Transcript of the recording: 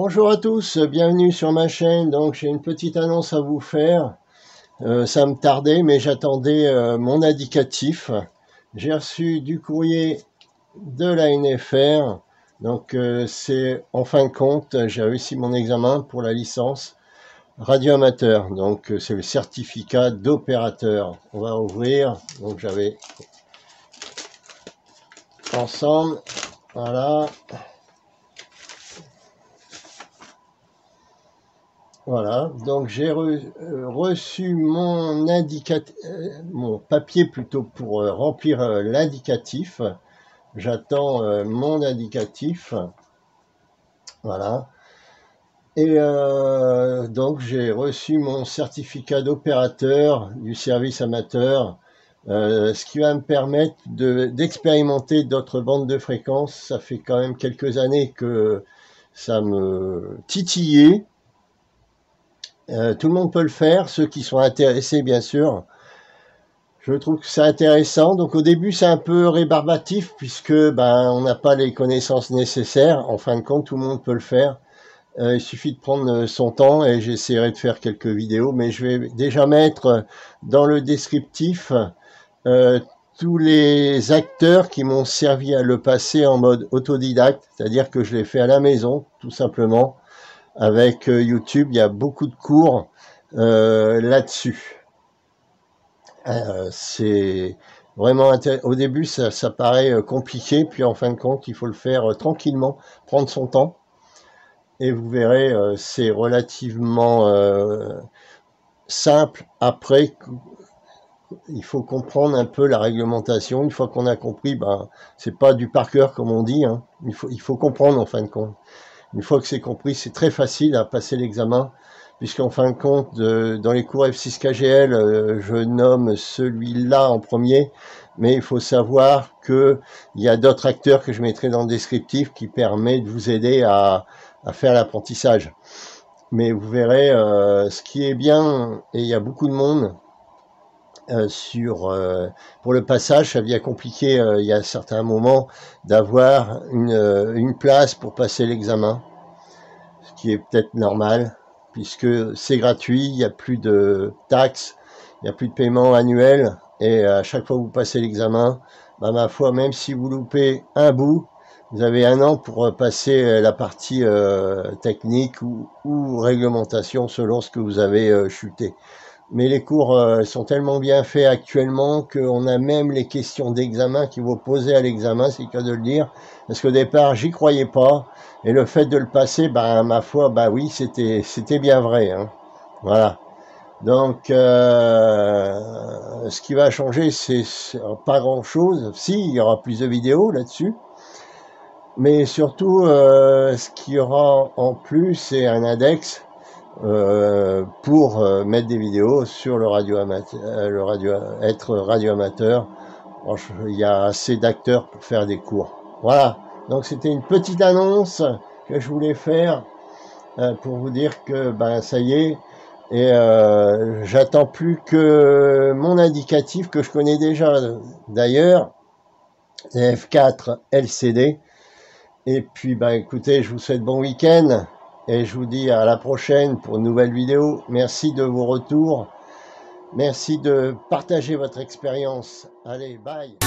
Bonjour à tous, bienvenue sur ma chaîne. Donc j'ai une petite annonce à vous faire. Ça me tardait, mais j'attendais mon indicatif. J'ai reçu du courrier de la NFR. Donc c'est en fin de compte, j'ai réussi mon examen pour la licence radio amateur. Donc c'est le certificat d'opérateur. On va ouvrir. Donc j'avais ensemble. Voilà. Voilà, donc j'ai reçu mon mon papier plutôt pour remplir l'indicatif. J'attends mon indicatif. Voilà. Et donc j'ai reçu mon certificat d'opérateur du service amateur, ce qui va me permettre d'expérimenter d'autres bandes de fréquences. Ça fait quand même quelques années que ça me titillait. Tout le monde peut le faire, ceux qui sont intéressés bien sûr. Je trouve que c'est intéressant. Donc au début c'est un peu rébarbatif puisque on n'a pas les connaissances nécessaires. En fin de compte, tout le monde peut le faire. Il suffit de prendre son temps et j'essaierai de faire quelques vidéos. Mais je vais déjà mettre dans le descriptif tous les acteurs qui m'ont servi à le passer en mode autodidacte. C'est-à-dire que je l'ai fait à la maison, tout simplement. Avec YouTube, il y a beaucoup de cours là-dessus. C'est vraiment intéressant. Au début, ça paraît compliqué, puis en fin de compte, il faut le faire tranquillement, prendre son temps. Et vous verrez, c'est relativement simple. Après, il faut comprendre un peu la réglementation. Une fois qu'on a compris, c'est pas du par cœur comme on dit. Hein. Il faut comprendre en fin de compte. Une fois que c'est compris, c'est très facile à passer l'examen, puisqu'en fin de compte, dans les cours F6KGL, je nomme celui-là en premier, mais il faut savoir qu'il y a d'autres acteurs que je mettrai dans le descriptif qui permettent de vous aider à faire l'apprentissage. Mais vous verrez, ce qui est bien, et il y a beaucoup de monde pour le passage, ça devient compliqué il y a certains moments d'avoir une place pour passer l'examen, ce qui est peut-être normal puisque c'est gratuit, il n'y a plus de taxes, il n'y a plus de paiement annuel et à chaque fois que vous passez l'examen, ma foi, même si vous loupez un bout, vous avez un an pour passer la partie technique ou réglementation selon ce que vous avez chuté. Mais les cours sont tellement bien faits actuellement qu'on a même les questions d'examen qui vont poser à l'examen, c'est le cas de le dire. Parce qu'au départ, j'y croyais pas. Et le fait de le passer, ma foi, oui, c'était bien vrai. Hein. Voilà. Donc, ce qui va changer, c'est pas grand-chose. Si, il y aura plus de vidéos là-dessus. Mais surtout, ce qu'il y aura en plus, c'est un index pour mettre des vidéos sur le radio amateur, être radio amateur. Il y a assez d'acteurs pour faire des cours. Voilà. Donc c'était une petite annonce que je voulais faire pour vous dire que ça y est. Et j'attends plus que mon indicatif que je connais déjà d'ailleurs, F4 LCD. Et puis écoutez, je vous souhaite bon week-end. Et je vous dis à la prochaine pour une nouvelle vidéo. Merci de vos retours. Merci de partager votre expérience. Allez, bye.